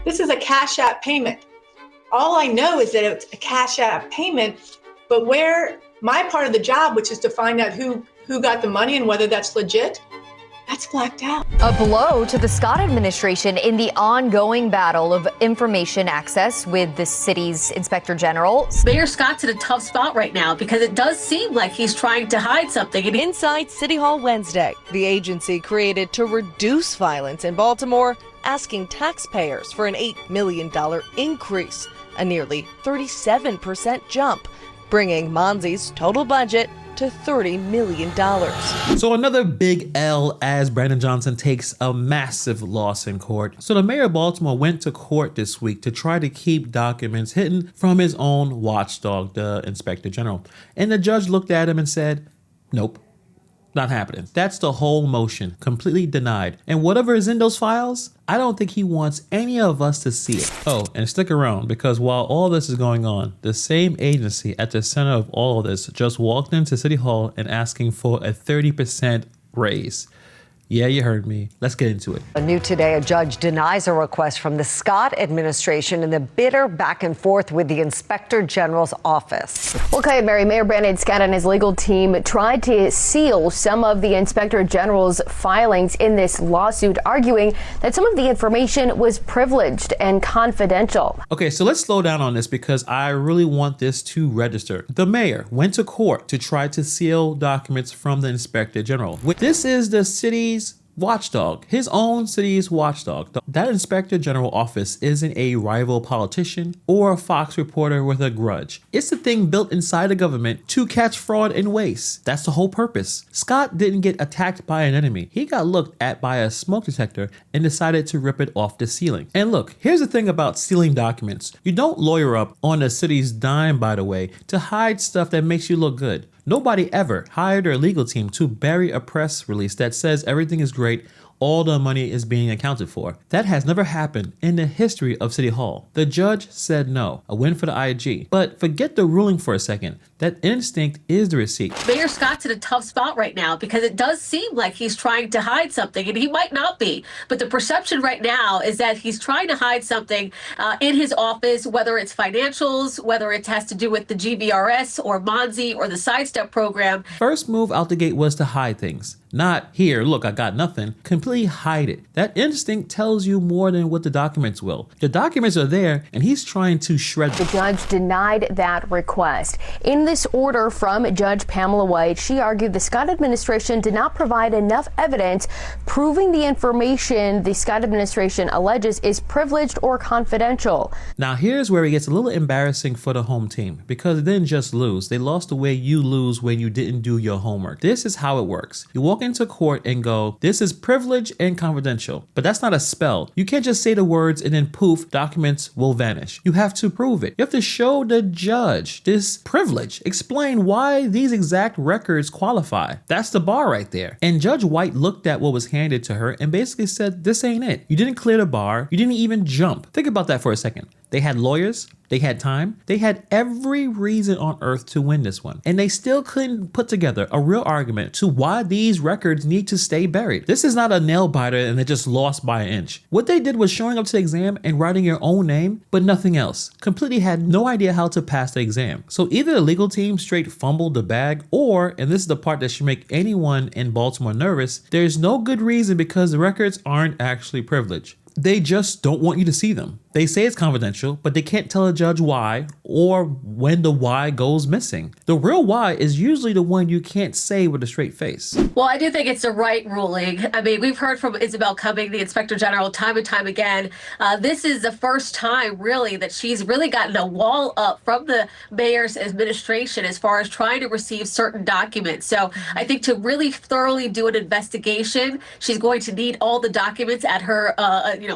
This is a Cash App payment. All I know is that it's a Cash App payment, but where my part of the job, which is to find out who got the money and whether that's legit, that's blacked out. A blow to the Scott administration in the ongoing battle of information access with the city's inspector general. Mayor Scott's in a tough spot right now because it does seem like he's trying to hide something. Inside City Hall Wednesday, the agency created to reduce violence in Baltimore, asking taxpayers for an $8 million increase, a nearly 37% jump, bringing MONSE's total budget to $30 million. So another big L as Brandon Johnson takes a massive loss in court. So the mayor of Baltimore went to court this week to try to keep documents hidden from his own watchdog, the inspector general. And the judge looked at him and said, nope. Not happening. That's the whole motion. Completely denied. And whatever is in those files, I don't think he wants any of us to see it. Oh, and stick around, because while all this is going on, the same agency at the center of all of this just walked into City Hall and asking for a 30% raise. Yeah, you heard me. Let's get into it. New today, a judge denies a request from the Scott administration in the bitter back and forth with the inspector general's office. Okay, Mary, Mayor Brandon Scott and his legal team tried to seal some of the inspector general's filings in this lawsuit, arguing that some of the information was privileged and confidential. Okay, so let's slow down on this because I really want this to register. The mayor went to court to try to seal documents from the inspector general. This is the city's watchdog, his own city's watchdog. That inspector general office isn't a rival politician or a Fox reporter with a grudge. It's the thing built inside the government to catch fraud and waste. That's the whole purpose. Scott didn't get attacked by an enemy. He got looked at by a smoke detector and decided to rip it off the ceiling. And look, here's the thing about sealing documents. You don't lawyer up on the city's dime, by the way, to hide stuff that makes you look good. Nobody ever hired their legal team to bury a press release that says everything is great, all the money is being accounted for. That has never happened in the history of City Hall. The judge said no, a win for the IG. But forget the ruling for a second. That instinct is the receipt. Mayor Scott's in a tough spot right now because it does seem like he's trying to hide something, and he might not be. But the perception right now is that he's trying to hide something in his office, whether it's financials, whether it has to do with the GVRS or MONSE or the sidestep program. First move out the gate was to hide things. Not, here, look, I got nothing. Completely hide it. That instinct tells you more than what the documents will. The documents are there, and he's trying to shred them. The judge denied that request. In this order from Judge Pamela White, she argued the Scott administration did not provide enough evidence proving the information the Scott administration alleges is privileged or confidential. Now, here's where it gets a little embarrassing for the home team, because they didn't just lose. They lost the way you lose when you didn't do your homework. This is how it works. You walk into court and go, this is privileged and confidential. But that's not a spell. You can't just say the words and then poof, documents will vanish. You have to prove it. You have to show the judge this privilege. Explain why these exact records qualify. That's the bar right there. And Judge White looked at what was handed to her and basically said, this ain't it. You didn't clear the bar. You didn't even jump. Think about that for a second. They had lawyers, they had time, they had every reason on earth to win this one. And they still couldn't put together a real argument to why these records need to stay buried. This is not a nail biter and they just lost by an inch. What they did was showing up to the exam and writing your own name, but nothing else. Completely had no idea how to pass the exam. So either the legal team straight fumbled the bag, or, and this is the part that should make anyone in Baltimore nervous, there's no good reason because the records aren't actually privileged. They just don't want you to see them. They say it's confidential, but they can't tell a judge why or when the why goes missing. The real why is usually the one you can't say with a straight face. Well, I do think it's the right ruling. I mean, we've heard from Isabel Cumming, the inspector general, time and time again. This is the first time, really, that she's really gotten a wall up from the mayor's administration as far as trying to receive certain documents. So I think to really thoroughly do an investigation, she's going to need all the documents at her,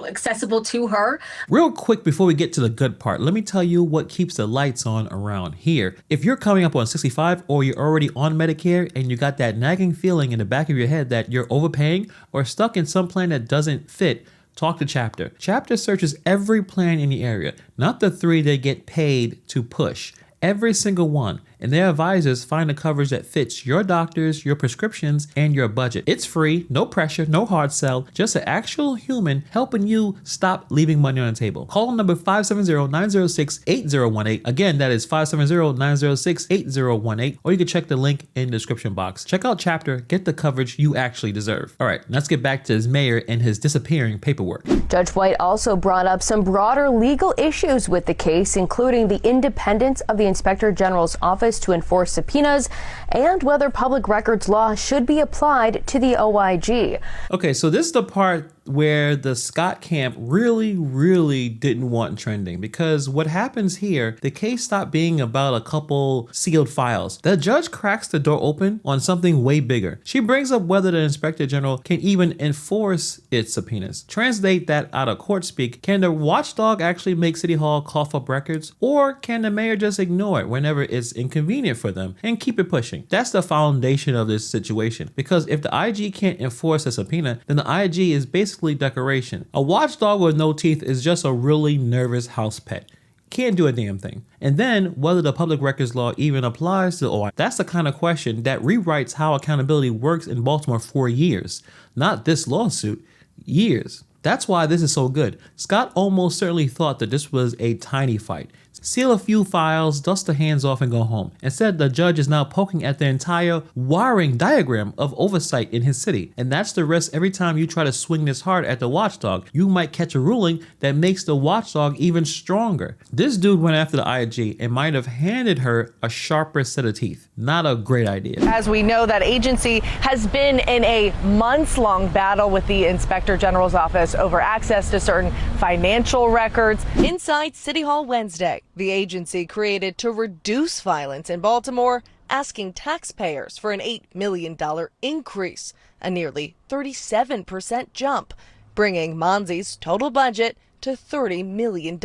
accessible to her. Real quick before we get to the good part, let me tell you what keeps the lights on around here. If you're coming up on 65 or you're already on Medicare and you got that nagging feeling in the back of your head that you're overpaying or stuck in some plan that doesn't fit, talk to Chapter. Chapter searches every plan in the area, not the 3 they get paid to push. Every single one. and their advisors find a coverage that fits your doctors, your prescriptions, and your budget. It's free, no pressure, no hard sell, just an actual human helping you stop leaving money on the table. Call number 570-906-8018. Again, that is 570-906-8018, or you can check the link in the description box. Check out Chapter, get the coverage you actually deserve. All right, let's get back to his mayor and his disappearing paperwork. Judge White also brought up some broader legal issues with the case, including the independence of the Inspector General's office to enforce subpoenas and whether public records law should be applied to the OIG. Okay, so this is the part where the Scott camp really didn't want trending, because what happens here, the case stopped being about a couple sealed files. The judge cracks the door open on something way bigger. She brings up whether the Inspector General can even enforce its subpoenas. Translate that out of court speak, can the watchdog actually make City Hall cough up records, or can the mayor just ignore it whenever it's inconvenient for them and keep it pushing? That's the foundation of this situation, because if the IG can't enforce a subpoena, then the IG is basically decoration. A watchdog with no teeth is just a really nervous house pet. Can't do a damn thing. And then whether the public records law even applies to OIG, that's the kind of question that rewrites how accountability works in Baltimore for years. Not this lawsuit, years. That's why this is so good. Scott almost certainly thought that this was a tiny fight. Seal a few files, dust the hands off, and go home. Instead, the judge is now poking at the entire wiring diagram of oversight in his city. And that's the risk every time you try to swing this hard at the watchdog. You might catch a ruling that makes the watchdog even stronger. This dude went after the IG and might have handed her a sharper set of teeth. Not a great idea. As we know, that agency has been in a months-long battle with the Inspector General's office over access to certain financial records. Inside City Hall Wednesday, the agency created to reduce violence in Baltimore, asking taxpayers for an $8 million increase, a nearly 37% jump, bringing MONSE's total budget to $30 million.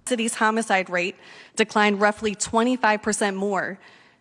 City's homicide rate declined roughly 25% more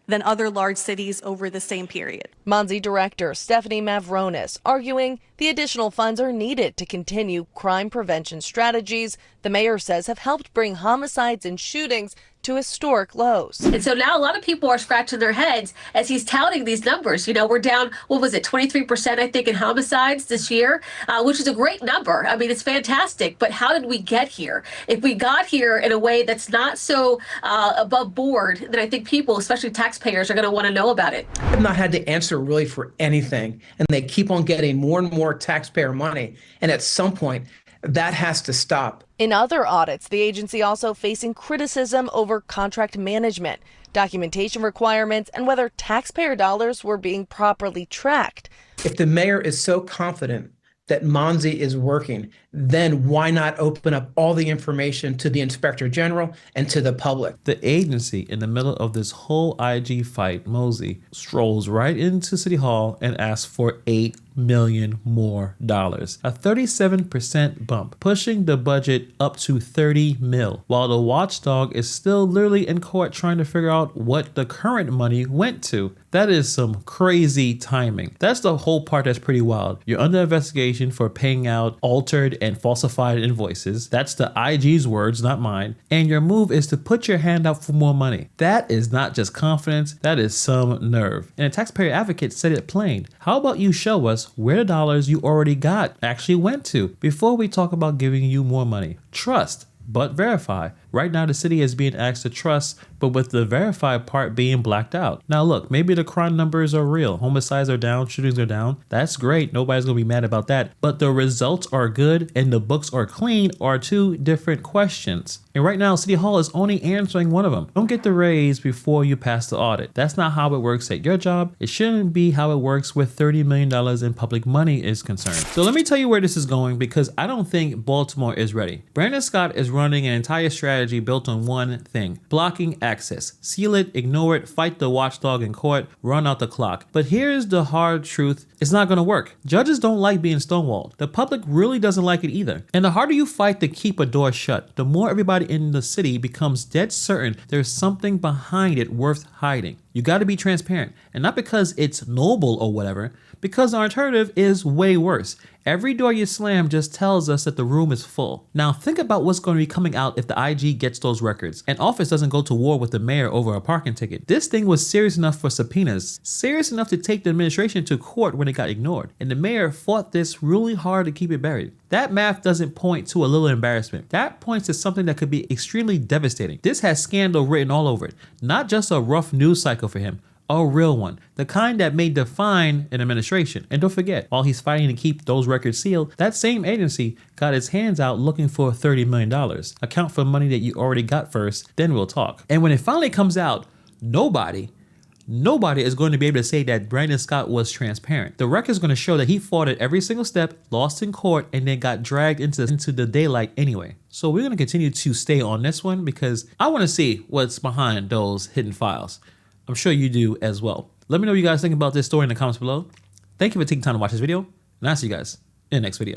than other large cities over the same period. MONSE Director Stephanie Mavronis arguing the additional funds are needed to continue crime prevention strategies the mayor says have helped bring homicides and shootings to historic lows. And so now a lot of people are scratching their heads as he's touting these numbers. You know, we're down, what was it, 23%, I think, in homicides this year, which is a great number. I mean, it's fantastic. But how did we get here? If we got here in a way that's not so above board, then I think people, especially taxpayers, are going to want to know about it. I've not had to answer really for anything, and they keep on getting more and more taxpayer money. And at some point, that has to stop. In other audits, the agency also facing criticism over contract management, documentation requirements, and whether taxpayer dollars were being properly tracked. If the mayor is so confident that MONSE is working, then why not open up all the information to the Inspector General and to the public? The agency, in the middle of this whole IG fight, MONSE, strolls right into City Hall and asks for $8 million more, a 37% bump, pushing the budget up to $30 million, while the watchdog is still literally in court trying to figure out what the current money went to. That is some crazy timing. That's the whole part that's pretty wild. You're under investigation for paying out altered and falsified invoices. That's the IG's words, not mine. And your move is to put your hand out for more money. That is not just confidence, that is some nerve. And a taxpayer advocate said it plain. How about you show us where the dollars you already got actually went to before we talk about giving you more money? Trust, but verify. Right now, the city is being asked to trust, but with the verified part being blacked out. Now look, maybe the crime numbers are real. Homicides are down, shootings are down. That's great. Nobody's gonna be mad about that. But the results are good and the books are clean are two different questions. And right now, City Hall is only answering one of them. Don't get the raise before you pass the audit. That's not how it works at your job. It shouldn't be how it works with $30 million in public money is concerned. So let me tell you where this is going, because I don't think Baltimore is ready. Brandon Scott is running an entire strategy built on one thing: blocking access. Seal it, ignore it, fight the watchdog in court, run out the clock. But here's the hard truth: it's not gonna work. Judges don't like being stonewalled. The public really doesn't like it either. And the harder you fight to keep a door shut, the more everybody in the city becomes dead certain there's something behind it worth hiding. You gotta be transparent, and not because it's noble or whatever, because the alternative is way worse. Every door you slam just tells us that the room is full. Now think about what's going to be coming out if the IG gets those records and office doesn't go to war with the mayor over a parking ticket. This thing was serious enough for subpoenas, serious enough to take the administration to court when it got ignored. And the mayor fought this really hard to keep it buried. That math doesn't point to a little embarrassment. That points to something that could be extremely devastating. This has scandal written all over it. Not just a rough news cycle for him. A real one, the kind that may define an administration. And don't forget, while he's fighting to keep those records sealed, that same agency got its hands out looking for $30 million. Account for money that you already got first, then we'll talk. And when it finally comes out, nobody is going to be able to say that Brandon Scott was transparent. The record is going to show that he fought at every single step, lost in court, and then got dragged into the daylight anyway. So we're going to continue to stay on this one because I want to see what's behind those hidden files. I'm sure you do as well. Let me know what you guys think about this story in the comments below. Thank you for taking time to watch this video, and I'll see you guys in the next video.